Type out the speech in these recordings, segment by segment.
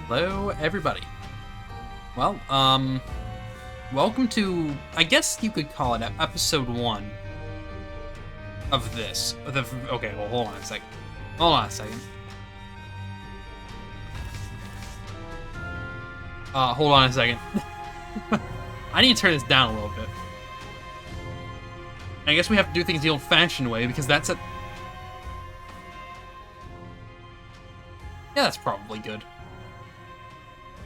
Hello, everybody. Well, welcome to, I guess you could call it episode 1 of this. Okay, well, hold on a second. Hold on a second. Hold on a second. I need to turn this down a little bit. I guess we have to do things the old-fashioned way, because that's a... Yeah, that's probably good.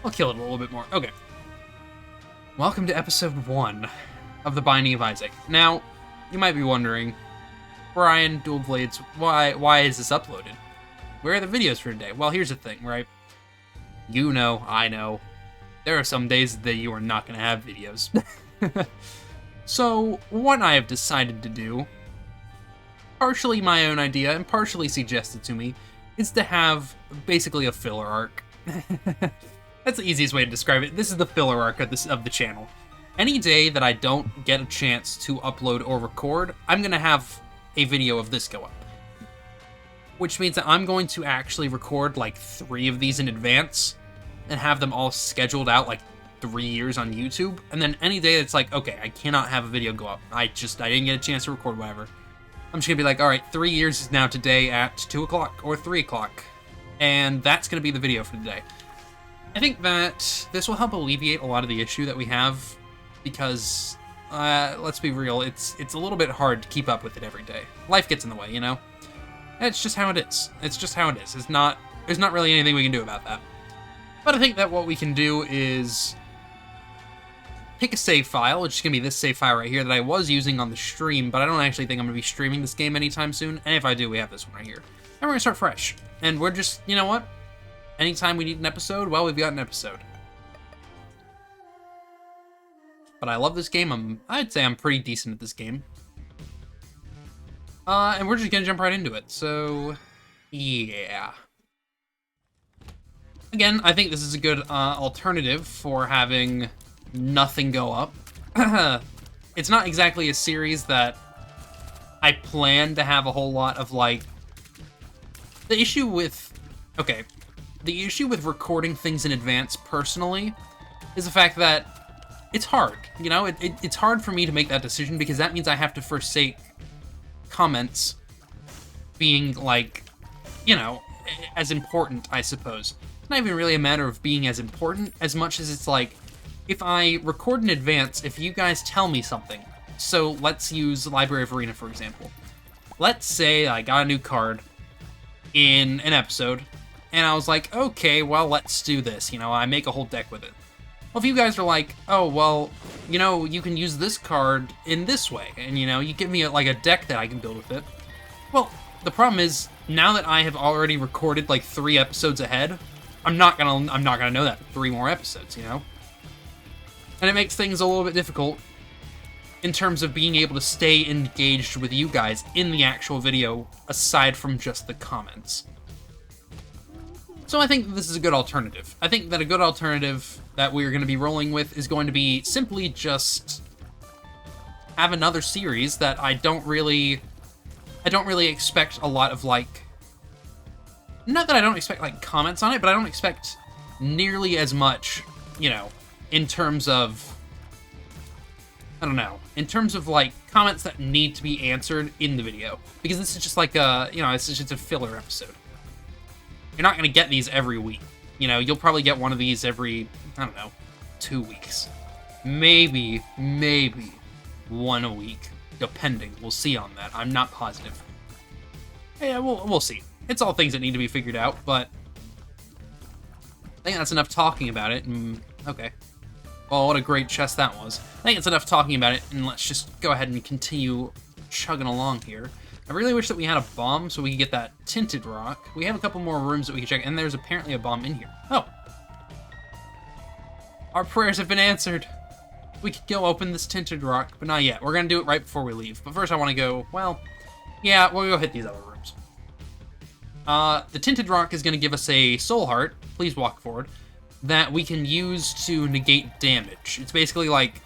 I'll kill it a little bit more. Okay. Welcome to episode 1 of The Binding of Isaac. Now, you might be wondering, Brian, Dual Blades, why is this uploaded? Where are the videos for today? Well, here's the thing, right? You know, I know, there are some days that you are not going to have videos. So, what I have decided to do, partially my own idea and partially suggested to me, is to have basically a filler arc. That's the easiest way to describe it. This is the filler arc of the channel. Any day that I don't get a chance to upload or record, I'm going to have a video of this go up. Which means that I'm going to actually record like 3 of these in advance and have them all scheduled out like 3 years on YouTube. And then any day that's like, okay, I cannot have a video go up. I didn't get a chance to record whatever. I'm just going to be like, all right, 3 years is now today at 2 o'clock or 3 o'clock. And that's going to be the video for today. I think that this will help alleviate a lot of the issue that we have, because, let's be real, it's a little bit hard to keep up with it every day. Life gets in the way, you know? It's just how it is. It's just how it is. There's not really anything we can do about that. But I think that what we can do is pick a save file, which is going to be this save file right here that I was using on the stream, but I don't actually think I'm going to be streaming this game anytime soon, and if I do, we have this one right here. And we're going to start fresh. And we're just, you know what? Anytime we need an episode, well, we've got an episode. But I love this game. I'd say I'm pretty decent at this game. And we're just gonna jump right into it. So, yeah. Again, I think this is a good alternative for having nothing go up. It's not exactly a series that I plan to have a whole lot of, like... The issue with recording things in advance, personally, is the fact that it's hard. You know, it's hard for me to make that decision, because that means I have to forsake comments being, like, you know, as important, I suppose. It's not even really a matter of being as important, as much as it's like, if I record in advance, if you guys tell me something, so let's use Library of Arena, for example. Let's say I got a new card in an episode, and I was like, okay, well, let's do this. You know, I make a whole deck with it. Well, if you guys are like, oh, well, you know, you can use this card in this way, and, you know, you give me, like, a deck that I can build with it. Well, the problem is, now that I have already recorded, like, 3 episodes ahead, I'm not gonna know that for 3 more episodes, you know? And it makes things a little bit difficult in terms of being able to stay engaged with you guys in the actual video, aside from just the comments. So I think this is a good alternative. I think that a good alternative that we're going to be rolling with is going to be simply just have another series that I don't really expect a lot of, like, not that I don't expect, like, comments on it, but I don't expect nearly as much, you know, in terms of, I don't know, in terms of, like, comments that need to be answered in the video. Because this is just like a, you know, it's just a filler episode. You're not going to get these every week. You know, you'll probably get one of these every, I don't know, 2 weeks. Maybe one a week, depending. We'll see on that. I'm not positive. Yeah, we'll see. It's all things that need to be figured out, but I think that's enough talking about it. Okay. Well, what a great chest that was. I think it's enough talking about it, and let's just go ahead and continue chugging along here. I really wish that we had a bomb so we could get that tinted rock. We have a couple more rooms that we can check, and there's apparently a bomb in here. Oh. Our prayers have been answered. We could go open this tinted rock, but not yet. We're going to do it right before we leave. But first I want to go, well, yeah, we'll go hit these other rooms. The tinted rock is going to give us a soul heart. Please walk forward. That we can use to negate damage. It's basically like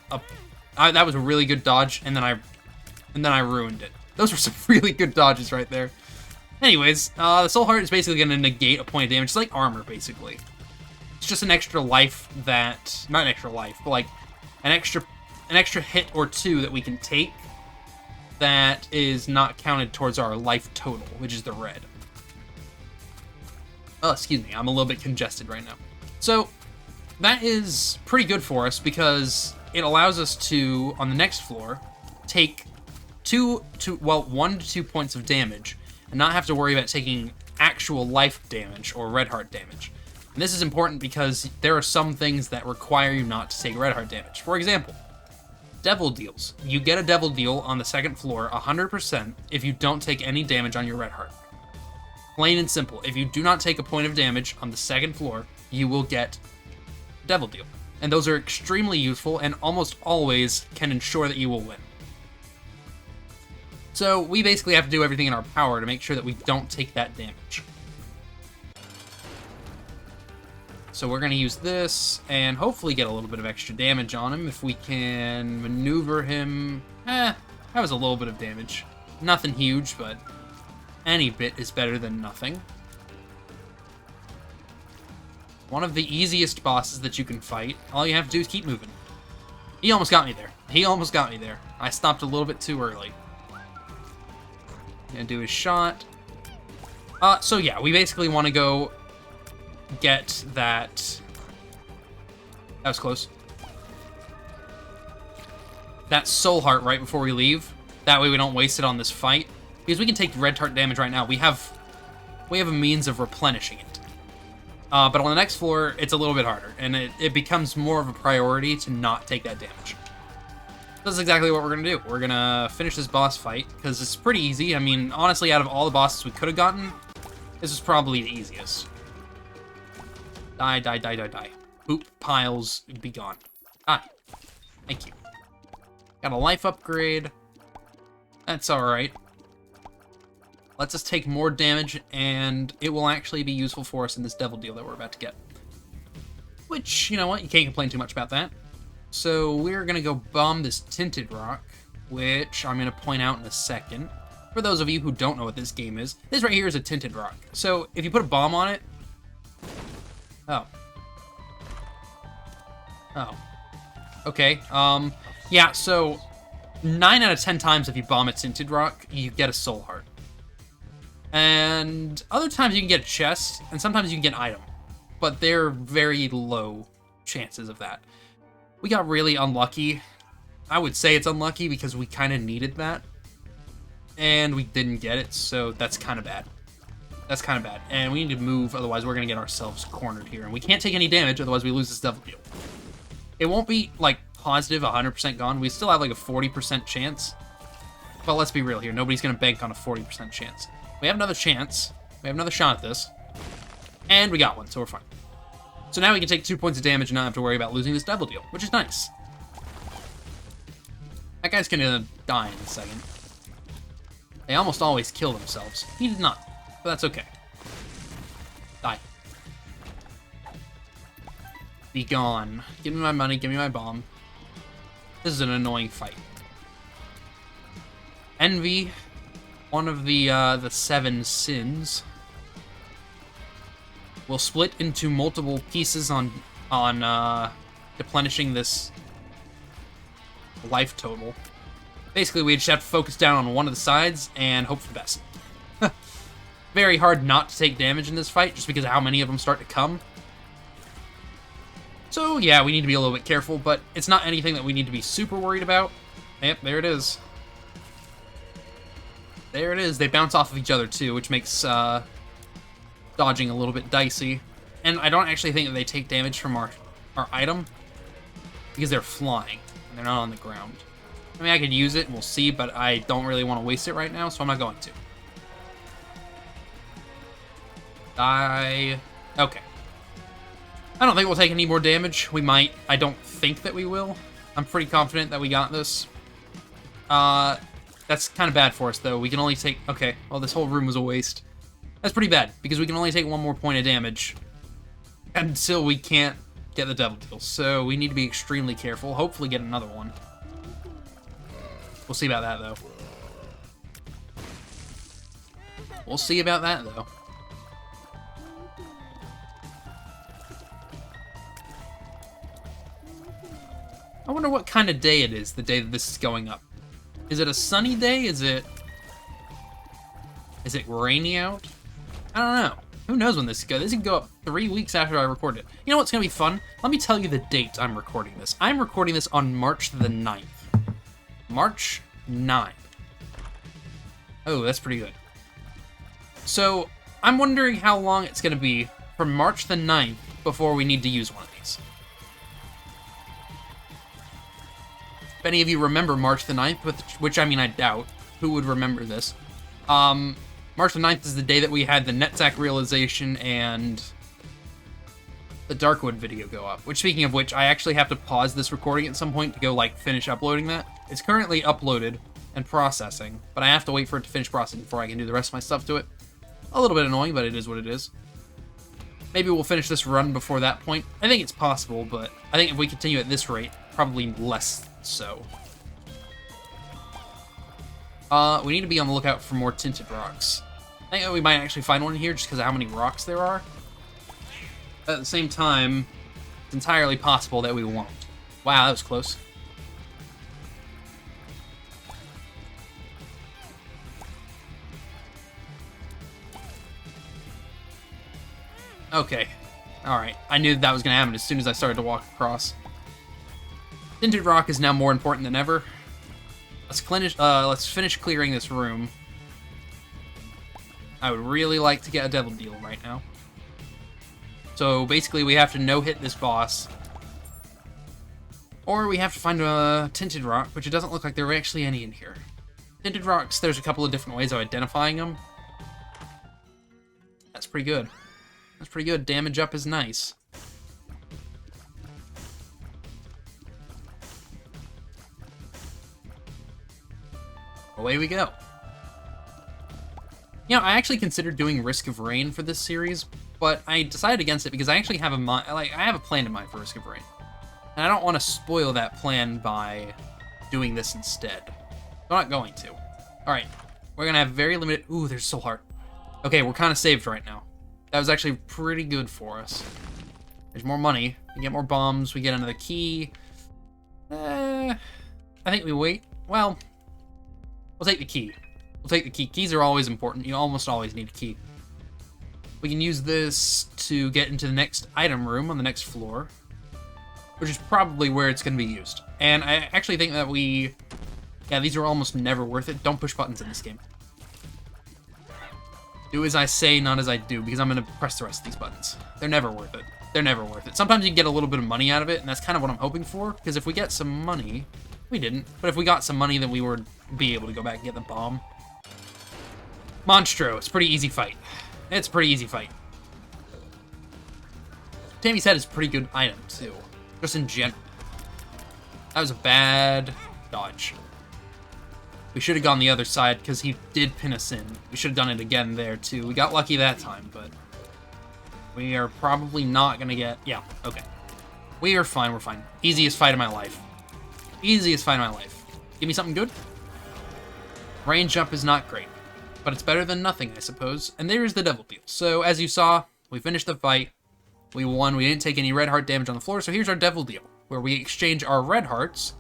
that was a really good dodge, and then I ruined it. Those were some really good dodges right there. Anyways, the Soul Heart is basically going to negate a point of damage. It's like armor, basically. It's just an extra life that... Not an extra life, but like an extra hit or two that we can take that is not counted towards our life total, which is the red. Oh, excuse me, I'm a little bit congested right now. So, that is pretty good for us because it allows us to, on the next floor, take 1 to 2 points of damage and not have to worry about taking actual life damage or red heart damage. And this is important because there are some things that require you not to take red heart damage. For example, devil deals. You get a devil deal on the second floor 100% if you don't take any damage on your red heart. Plain and simple. If you do not take a point of damage on the second floor, you will get devil deal. And those are extremely useful and almost always can ensure that you will win. So we basically have to do everything in our power to make sure that we don't take that damage. So we're going to use this and hopefully get a little bit of extra damage on him if we can maneuver him. That was a little bit of damage. Nothing huge, but any bit is better than nothing. One of the easiest bosses that you can fight. All you have to do is keep moving. He almost got me there. I stopped a little bit too early. Gonna do his shot. So yeah, we basically want to go get that... That was close. That soul heart right before we leave. That way we don't waste it on this fight. Because we can take red heart damage right now. We have a means of replenishing it. But on the next floor, it's a little bit harder. And it becomes more of a priority to not take that damage. This is exactly what we're going to do. We're going to finish this boss fight. Because it's pretty easy. I mean, honestly, out of all the bosses we could have gotten, this is probably the easiest. Die, die, die, die, die. Poop piles, be gone. Ah, thank you. Got a life upgrade. That's alright. Lets us take more damage, and it will actually be useful for us in this devil deal that we're about to get. Which, you know what, you can't complain too much about that. So we're going to go bomb this tinted rock, which I'm going to point out in a second. For those of you who don't know what this game is, this right here is a tinted rock. So if you put a bomb on it... Oh. Okay, yeah, so 9 out of 10 times if you bomb a tinted rock, you get a soul heart. And other times you can get a chest, and sometimes you can get an item. But they're very low chances of that. We got really unlucky. I would say it's unlucky because we kind of needed that. And we didn't get it, so that's kind of bad. That's kind of bad. And we need to move, otherwise we're going to get ourselves cornered here. And we can't take any damage, otherwise we lose this devil deal. It won't be, like, positive 100% gone. We still have, like, a 40% chance. But let's be real here. Nobody's going to bank on a 40% chance. We have another chance. We have another shot at this. And we got one, so we're fine. So now we can take 2 points of damage and not have to worry about losing this devil deal, which is nice. That guy's gonna die in a second. They almost always kill themselves. He did not, but that's okay. Die. Be gone. Give me my money, give me my bomb. This is an annoying fight. Envy, one of the 7 sins, will split into multiple pieces on replenishing this life total. Basically, we just have to focus down on one of the sides and hope for the best. Very hard not to take damage in this fight, just because of how many of them start to come. So, yeah, we need to be a little bit careful, but it's not anything that we need to be super worried about. Yep, there it is. There it is. They bounce off of each other, too, which makes dodging a little bit dicey. And I don't actually think that they take damage from our item, because they're flying, and they're not on the ground. I mean, I could use it, and we'll see, but I don't really want to waste it right now, so I'm not going to. Die. Okay. I don't think we'll take any more damage. We might. I don't think that we will. I'm pretty confident that we got this. That's kind of bad for us, though. We can only take... Okay, well, this whole room was a waste. That's pretty bad, because we can only take 1 more point of damage until we can't get the devil deal. So we need to be extremely careful. Hopefully get another one. We'll see about that, though. We'll see about that, though. I wonder what kind of day it is, the day that this is going up. Is it a sunny day? Is it rainy out? I don't know. Who knows when this could go? This could go up 3 weeks after I record it. You know what's going to be fun? Let me tell you the date I'm recording this. I'm recording this on March the 9th. March 9th. Oh, that's pretty good. So, I'm wondering how long it's going to be from March the 9th before we need to use one of these. If any of you remember March the 9th, which I mean I doubt, who would remember this? March the 9th is the day that we had the NetZack realization and the Darkwood video go up. Which, speaking of which, I actually have to pause this recording at some point to go, like, finish uploading that. It's currently uploaded and processing, but I have to wait for it to finish processing before I can do the rest of my stuff to it. A little bit annoying, but it is what it is. Maybe we'll finish this run before that point. I think it's possible, but I think if we continue at this rate, probably less so. We need to be on the lookout for more tinted rocks. I think that we might actually find one here just because of how many rocks there are. At the same time, it's entirely possible that we won't. Wow, that was close. Okay. Alright. I knew that was going to happen as soon as I started to walk across. Tinted rock is now more important than ever. Let's finish clearing this room. I would really like to get a devil deal right now. So basically we have to no-hit this boss. Or we have to find a tinted rock, which it doesn't look like there are actually any in here. Tinted rocks, there's a couple of different ways of identifying them. That's pretty good. That's pretty good. Damage up is nice. Away we go. You know, I actually considered doing Risk of Rain for this series, but I decided against it because I actually have I have a plan in mind for Risk of Rain. And I don't want to spoil that plan by doing this instead. I'm not going to. Alright, we're going to have very limited... Ooh, there's Soul Heart. Okay, we're kind of saved right now. That was actually pretty good for us. There's more money. We get more bombs. We get another key. I think we wait. Well, we'll take the key. We'll take the key. Keys are always important. You almost always need a key. We can use this to get into the next item room on the next floor, which is probably where it's going to be used. And I actually think that yeah, these are almost never worth it. Don't push buttons in this game. Do as I say, not as I do, because I'm going to press the rest of these buttons. They're never worth it. They're never worth it. Sometimes you can get a little bit of money out of it, and that's kind of what I'm hoping for, because if we get some money... We didn't, but if we got some money, then we would be able to go back and get the bomb. Monstro. It's a pretty easy fight. It's a pretty easy fight. Tammy's head is a pretty good item, too. Just in general. That was a bad dodge. We should have gone the other side, because he did pin us in. We should have done it again there, too. We got lucky that time, but... We are probably not going to get... Yeah, okay. We are fine, we're fine. Easiest fight of my life. Easiest fight of my life. Give me something good? Range up is not great, but it's better than nothing, I suppose. And there's the devil deal. So, as you saw, we finished the fight. We won. We didn't take any red heart damage on the floor, so here's our devil deal, where we exchange our red hearts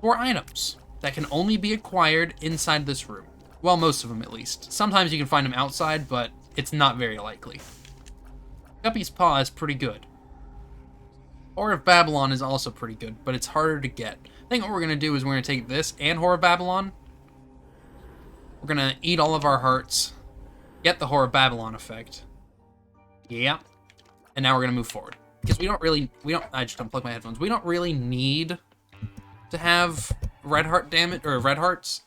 for items that can only be acquired inside this room. Well, most of them, at least. Sometimes you can find them outside, but it's not very likely. Guppy's Paw is pretty good. Whore of Babylon is also pretty good, but it's harder to get. I think what we're going to do is we're going to take this and Whore of Babylon. We're going to eat all of our hearts, get the Whore of Babylon effect. Yeah. And now we're going to move forward. Because I just unplugged my headphones. We don't really need to have red heart damage, or red hearts.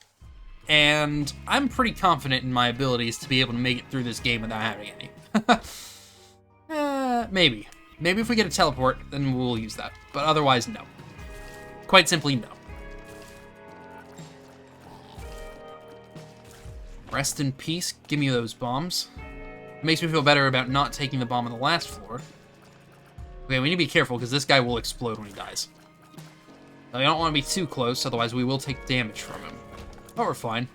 And I'm pretty confident in my abilities to be able to make it through this game without having any. Maybe. Maybe if we get a teleport, then we'll use that. But otherwise, no. Quite simply, no. Rest in peace. Give me those bombs. It makes me feel better about not taking the bomb on the last floor. Okay, we need to be careful, because this guy will explode when he dies. Now, we don't want to be too close, otherwise we will take damage from him. But we're fine.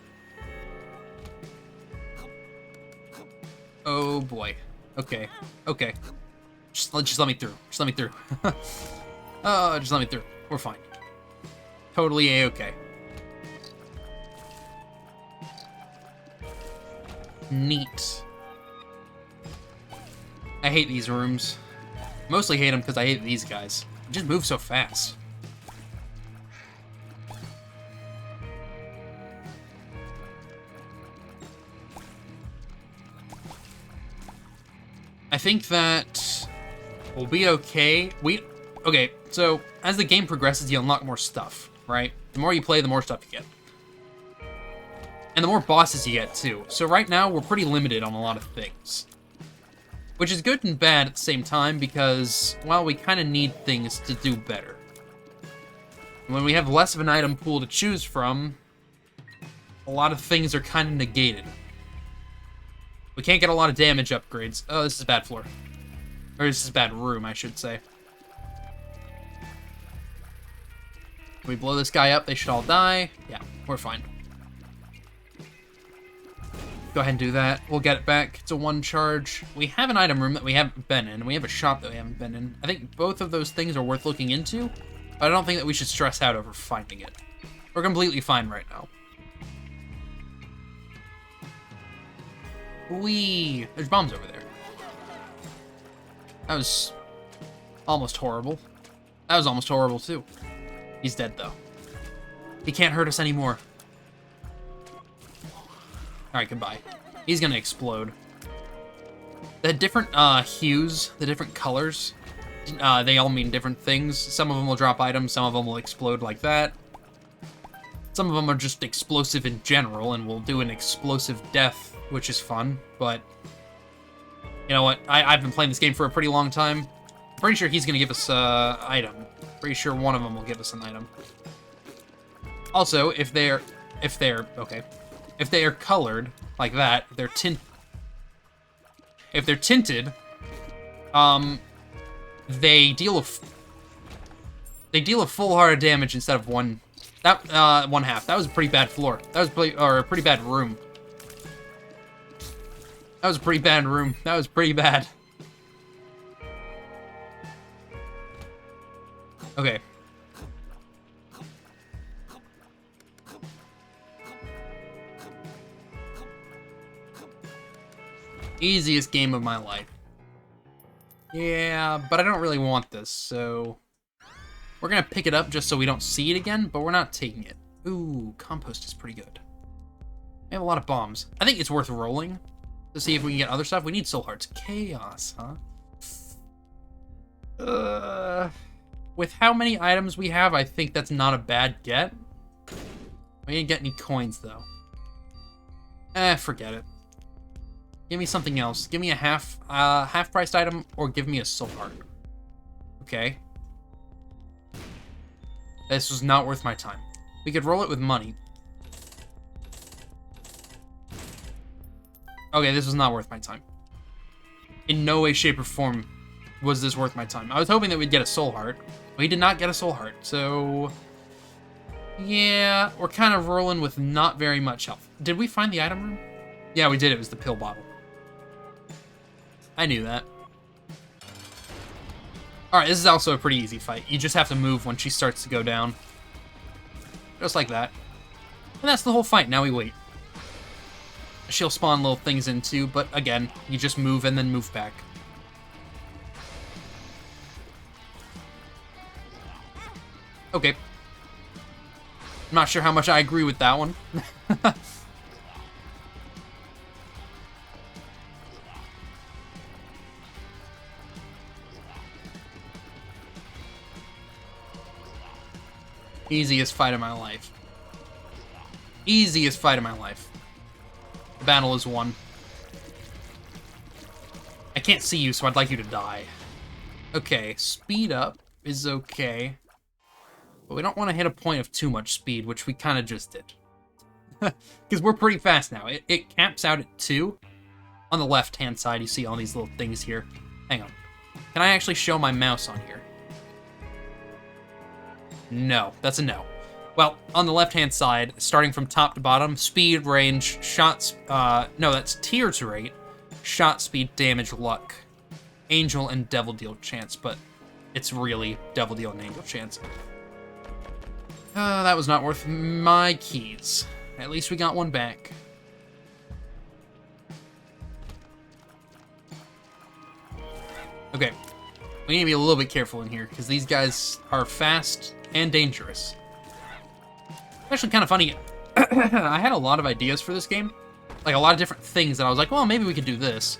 Oh, boy. Okay. Okay. Just let me through. Just let me through. Just let me through. We're fine. Totally A-okay. Neat. I hate these rooms. Mostly hate them because I hate these guys. They just move so fast. I think that we'll be okay. Okay, so as the game progresses, you unlock more stuff, right? The more you play, the more stuff you get. And the more bosses you get, too. So right now, we're pretty limited on a lot of things. Which is good and bad at the same time, because, well, we kind of need things to do better. When we have less of an item pool to choose from, a lot of things are kind of negated. We can't get a lot of damage upgrades. Oh, this is a bad floor. Or this is a bad room, I should say. Can we blow this guy up? They should all die. Yeah, we're fine. Go ahead and do that. We'll get it back. It's a 1 charge. We have an item room that we haven't been in. We have a shop that we haven't been in. I think both of those things are worth looking into, but I don't think that we should stress out over finding it. We're completely fine right now. Whee! There's bombs over there. That was almost horrible. That was almost horrible, too. He's dead, though. He can't hurt us anymore. Alright, goodbye. He's gonna explode. The different hues, the different colors, they all mean different things. Some of them will drop items, some of them will explode like that. Some of them are just explosive in general, and will do an explosive death, which is fun, but... You know what? I've been playing this game for a pretty long time. I'm pretty sure he's gonna give us an item. Pretty sure one of them will give us an item. Also, if they're colored like that, if they're tinted, they deal a full heart of damage instead of one half. That was a pretty bad floor. That was a pretty bad room. That was a pretty bad room. That was pretty bad. Okay. Easiest game of my life. Yeah, but I don't really want this, so... We're gonna pick it up just so we don't see it again, but we're not taking it. Ooh, compost is pretty good. We have a lot of bombs. I think it's worth rolling to see if we can get other stuff. We need soul hearts. Chaos, huh? With how many items we have, I think that's not a bad get. We didn't get any coins, though. Forget it. Give me something else. Give me a half-priced item, or give me a soul heart. Okay. This was not worth my time. We could roll it with money. Okay, this was not worth my time. In no way, shape, or form was this worth my time. I was hoping that we'd get a soul heart. We did not get a soul heart, so... Yeah, we're kind of rolling with not very much health. Did we find the item room? Yeah, we did. It was the pill bottle. I knew that. Alright, this is also a pretty easy fight. You just have to move when she starts to go down. Just like that. And that's the whole fight. Now we wait. She'll spawn little things in too, but again, you just move and then move back. Okay. I'm not sure how much I agree with that one. Easiest fight of my life. Easiest fight of my life. The battle is won. I can't see you, so I'd like you to die. Okay, speed up is okay. But we don't want to hit a point of too much speed, which we kind of just did. Because we're pretty fast now. It caps out at 2. On the left-hand side, you see all these little things here. Hang on. Can I actually show my mouse on here? No, that's a no. Well, on the left-hand side, starting from top to bottom, speed, range, shots, no, that's tiers rate, shot speed, damage, luck, angel, and devil deal chance, but it's really Devil Deal and Angel Chance. That was not worth my keys. At least we got one back. Okay, we need to be a little bit careful in here, because these guys are fast and dangerous. Actually, kind of funny. I had a lot of ideas for this game. Like, a lot of different things that I was like, well, maybe we could do this.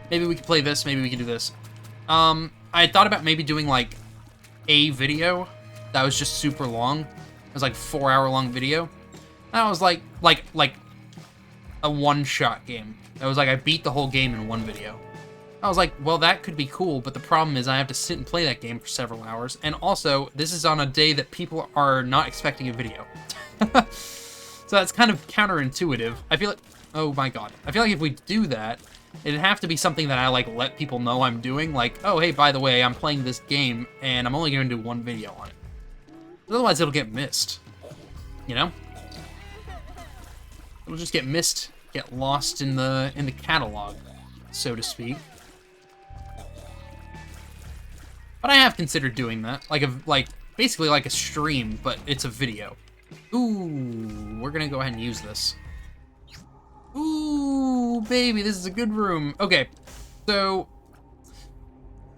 Maybe we could play this, maybe we could do this. I had thought about maybe doing, like, a video that was just super long. It was like a 4-hour-long video. And I was like a one-shot game. It was like I beat the whole game in one video. I was like, well, that could be cool, but the problem is I have to sit and play that game for several hours. And also, this is on a day that people are not expecting a video. So that's kind of counterintuitive. I feel like, oh my god. I feel like if we do that, it'd have to be something that I, like, let people know I'm doing. Like, oh, hey, by the way, I'm playing this game, and I'm only going to do one video on it. Otherwise, it'll get missed. You know? It'll just get missed, get lost in the catalog, so to speak. But I have considered doing that. Basically like a stream, but it's a video. Ooh, we're gonna go ahead and use this. Ooh, baby, this is a good room. Okay, so...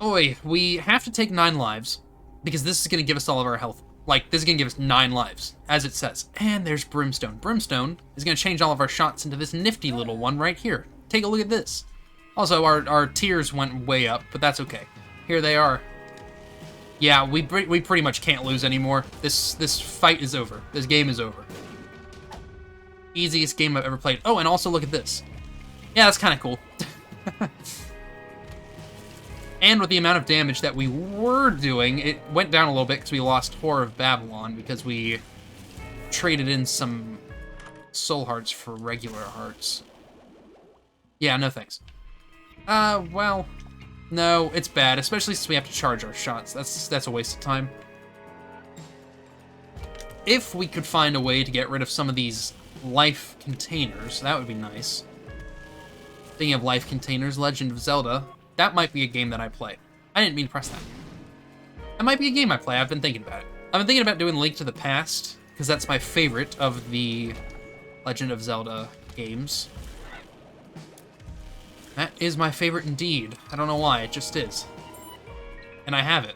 Oi, we have to take 9 lives, because this is gonna give us all of our health. Like, this is gonna give us 9 lives, as it says. And there's Brimstone. Brimstone is gonna change all of our shots into this nifty little one right here. Take a look at this. Also, our tiers went way up, but that's okay. Here they are. Yeah, we pretty much can't lose anymore. This fight is over. This game is over. Easiest game I've ever played. Oh, and also look at this. Yeah, that's kind of cool. And with the amount of damage that we were doing, it went down a little bit because we lost Whore of Babylon because we traded in some soul hearts for regular hearts. Yeah, no thanks. Well... No, it's bad, especially since we have to charge our shots. That's a waste of time. If we could find a way to get rid of some of these life containers, that would be nice. Thinking of life containers, Legend of Zelda, that might be a game that I play. I didn't mean to press that. That might be a game I play. I've been thinking about it. I've been thinking about doing Link to the Past, because that's my favorite of the Legend of Zelda games. That is my favorite indeed. I don't know why, it just is. And I have it.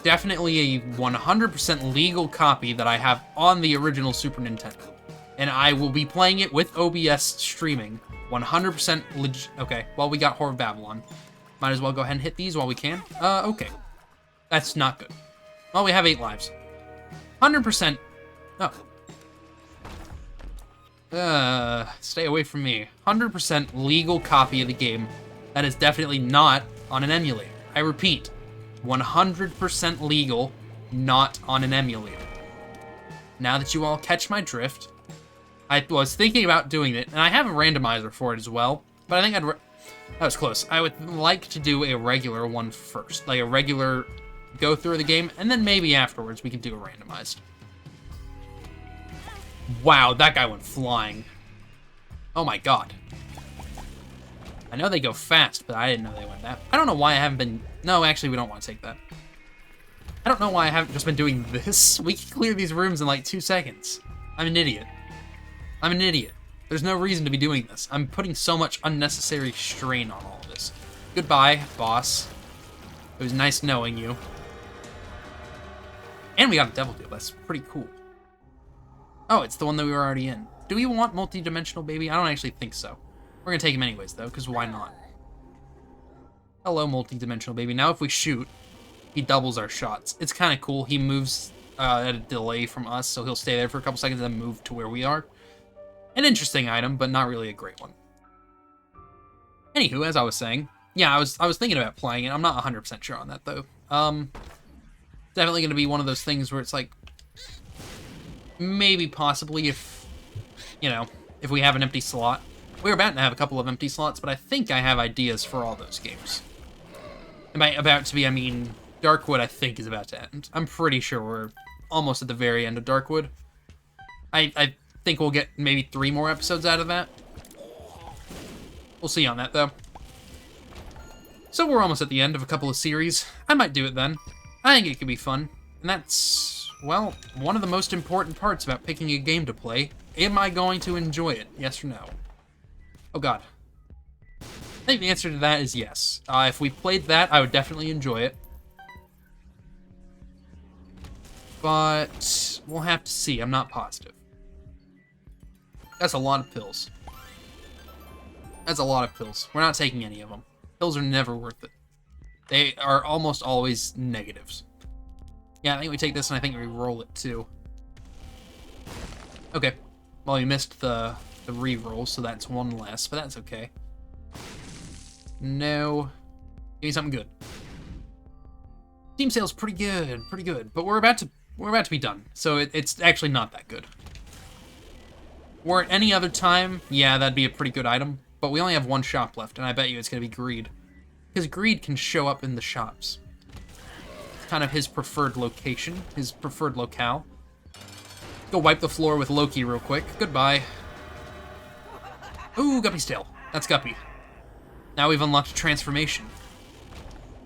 Definitely a 100% legal copy that I have on the original Super Nintendo. And I will be playing it with OBS streaming. 100% legit. Okay, well, we got Whore of Babylon. Might as well go ahead and hit these while we can. Okay. That's not good. Well, we have 8 lives. 100%. Oh. Stay away from me. 100% legal copy of the game that is definitely not on an emulator. I repeat, 100% legal, not on an emulator. Now that you all catch my drift, I was thinking about doing it, and I have a randomizer for it as well, but I think that was close. I would like to do a regular one first, like a regular go through the game, and then maybe afterwards we can do a randomized. Wow, that guy went flying. Oh my god. I know they go fast, but I didn't know they went that. I don't know why I haven't been... No, actually, we don't want to take that. I don't know why I haven't just been doing this. We can clear these rooms in like 2 seconds. I'm an idiot. I'm an idiot. There's no reason to be doing this. I'm putting so much unnecessary strain on all of this. Goodbye, boss. It was nice knowing you. And we got a devil deal. That's pretty cool. Oh, it's the one that we were already in. Do we want multi-dimensional baby? I don't actually think so. We're gonna take him anyways, though, because why not? Hello, multi-dimensional baby. Now if we shoot, he doubles our shots. It's kind of cool. He moves at a delay from us, so he'll stay there for a couple seconds and then move to where we are. An interesting item, but not really a great one. Anywho, as I was saying, yeah, I was thinking about playing it. I'm not 100% sure on that, though. Definitely gonna be one of those things where it's like, maybe, possibly, if, you know, if we have an empty slot. We're about to have a couple of empty slots, but I think I have ideas for all those games. And by about to be, I mean, Darkwood, I think, is about to end. I'm pretty sure we're almost at the very end of Darkwood. I think we'll get maybe 3 more episodes out of that. We'll see on that, though. So we're almost at the end of a couple of series. I might do it then. I think it could be fun. And that's, well, one of the most important parts about picking a game to play. Am I going to enjoy it? Yes or no? Oh god. I think the answer to that is yes. If we played that, I would definitely enjoy it. But we'll have to see. I'm not positive. That's a lot of pills. That's a lot of pills. We're not taking any of them. Pills are never worth it. They are almost always negatives. Yeah, I think we take this and I think we roll it too. Okay. Well, you missed the re-roll, so that's one less, but that's okay. No. Give me something good. Team sale's pretty good, but we're about to be done, so it's actually not that good. Were it any other time, yeah, that'd be a pretty good item, but we only have one shop left, and I bet you it's gonna be greed. Because greed can show up in the shops. It's kind of his preferred location, his preferred locale. Go wipe the floor with Loki real quick. Goodbye. Ooh, Guppy's tail. That's Guppy. Now we've unlocked a transformation.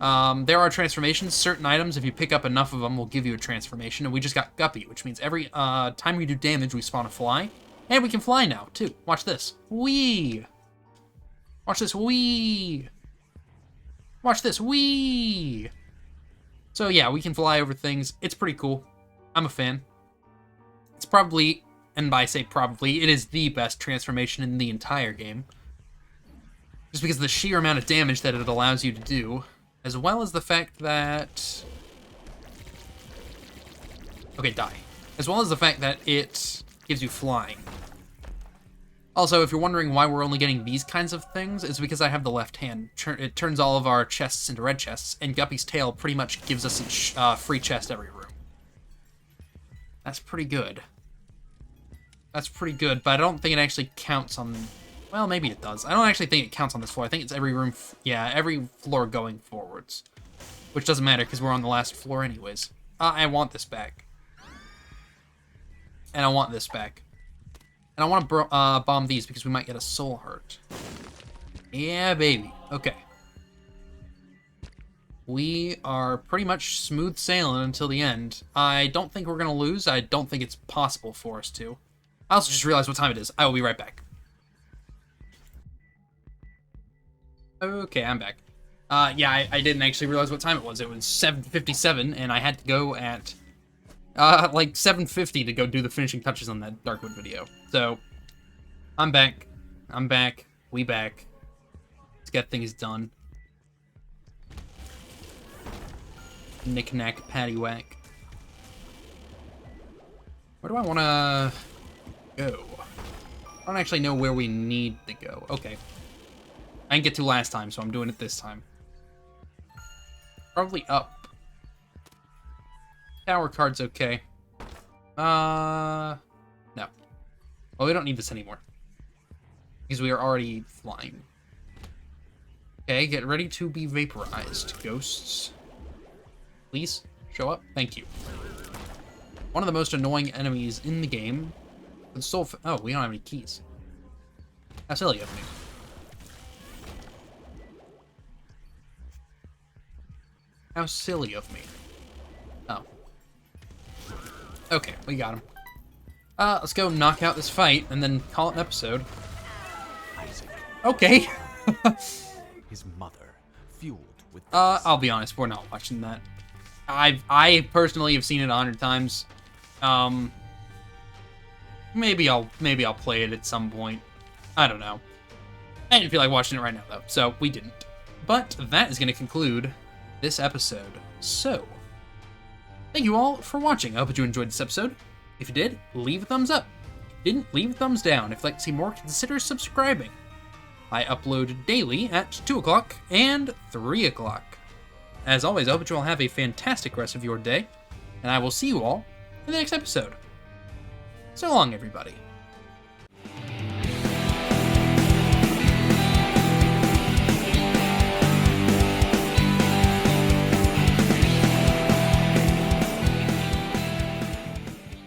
There are transformations. Certain items, if you pick up enough of them, will give you a transformation. And we just got Guppy, which means every time we do damage, we spawn a fly. And we can fly now, too. Watch this. Whee! Watch this. Whee! Watch this. Whee! So yeah, we can fly over things. It's pretty cool. I'm a fan. It's probably, and by say probably, it is the best transformation in the entire game. Just because of the sheer amount of damage that it allows you to do, as well as the fact that... Okay, die. As well as the fact that it gives you flying. Also, if you're wondering why we're only getting these kinds of things, it's because I have the left hand. It turns all of our chests into red chests, and Guppy's tail pretty much gives us a free chest every room. That's pretty good. That's pretty good, but I don't think it actually counts on... Well, maybe it does. I don't actually think it counts on this floor. I think it's every room... Yeah, every floor going forwards. Which doesn't matter, because we're on the last floor anyways. I want this back. And I want this back. And I want to bomb these, because we might get a soul heart. Yeah, baby. Okay. We are pretty much smooth sailing until the end. I don't think we're going to lose. I don't think it's possible for us to. I also just realized what time it is. I will be right back. Okay, I'm back. Yeah, I didn't actually realize what time it was. It was 7:57, and I had to go at, like 7:50 to go do the finishing touches on that Darkwood video. So, I'm back. I'm back. We back. Let's get things done. Knick-knack, paddywhack. Where do I want to go? I don't actually know where we need to go. Okay. I didn't get to last time, so I'm doing it this time. Probably up. Tower card's okay. No. Well, we don't need this anymore. Because we are already flying. Okay, get ready to be vaporized, ghosts. Please, show up. Thank you. One of the most annoying enemies in the game. Oh, we don't have any keys. How silly of me. How silly of me. Oh. Okay, we got him. Let's go knock out this fight and then call it an episode. Isaac. Okay. His mother, fueled with this. I'll be honest, we're not watching that. I personally have seen it 100 times. Maybe I'll play it at some point. I don't know. I didn't feel like watching it right now though, so we didn't. But that is going to conclude this episode. So, thank you all for watching. I hope that you enjoyed this episode. If you did, leave a thumbs up. If you didn't, leave a thumbs down. If you'd like to see more, consider subscribing. I upload daily at 2 o'clock and 3 o'clock. As always, I hope that you all have a fantastic rest of your day, and I will see you all in the next episode. So long, everybody.